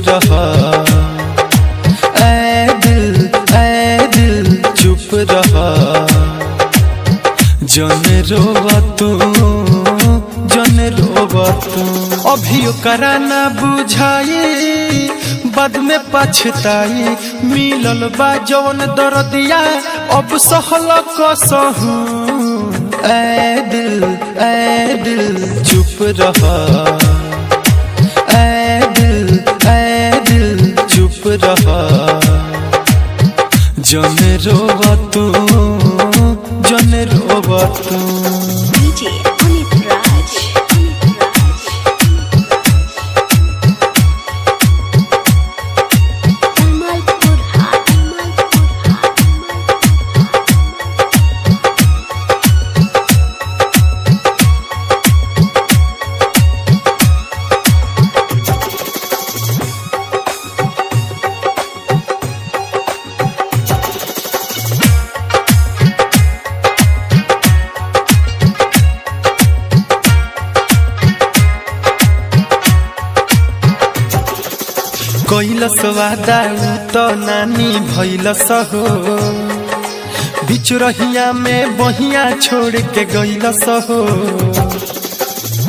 रहा। ऐ दिल चुप रहा। जन रोवा तू, जन रोवा तू। अभी ओकरा ना बुझाई, बाद में पछताई। मिलल बा जवन दर्दिया अब सहल कसहू। ऐ दिल चुप रहा। ऐ दिल चुप रहा। जन रोवा तू, जन रोवा तू। DJ Amit Raj. Kamalpur Hat. कैलस वादा तो नानी भैलस हो। बिचरहिया में बहिया छोड़ के गैलस हो।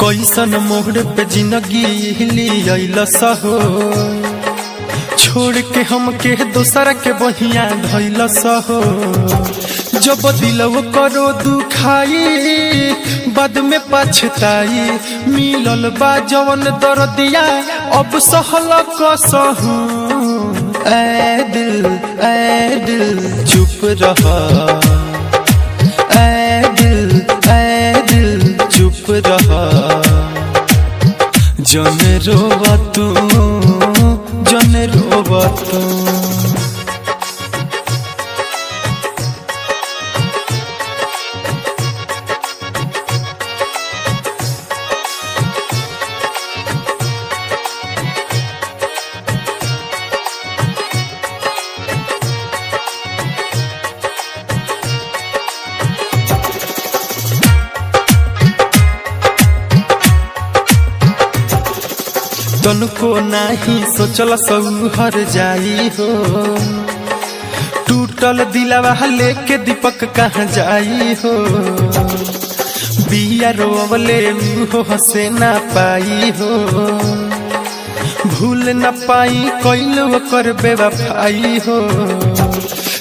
कैसन मोड़ पे जिंदगी लियलस हो। छोड़ के हमके दोसर के बहिया धैलस हो। जब दिलव करो दुखाई, बाद में पछताई। मिलल बा जवन दर्दिया अब सहल कसहू। ऐ दिल चुप रहा। ऐ दिल चुप रहा। जन रोवा तू, जन रोवा तू। तनको नाही सोचल हर जाई हो। टूटल दिलवा लेके दीपक कहाँ जाई हो। बिया रोवले हो हंसे ना पाई हो। भूल न पाई कैलो कर बेवफाई हो।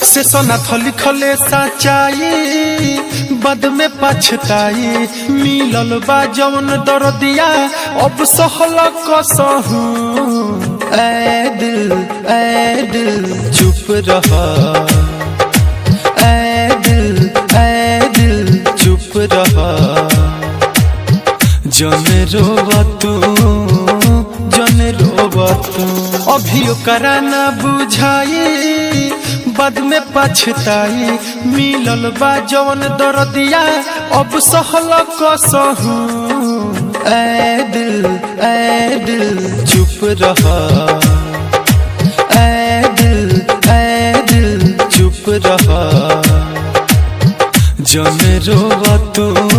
से सोना थली खले सच्चाई, बाद में पछताई। मिलल बा जवन दर्दिया अब सहल कसहू। ऐ दिल चुप रहा। ऐ दिल चुप रहा। जन रोवा तू, जन रोवा तू। अभी ओकरा ना बुझाई, बाद में पछताई। मिलल बा जवन दर्दिया अब सहल कसहू। ऐ दिल चुप रहा। ऐ दिल चुप रहा। जन रोवा तू।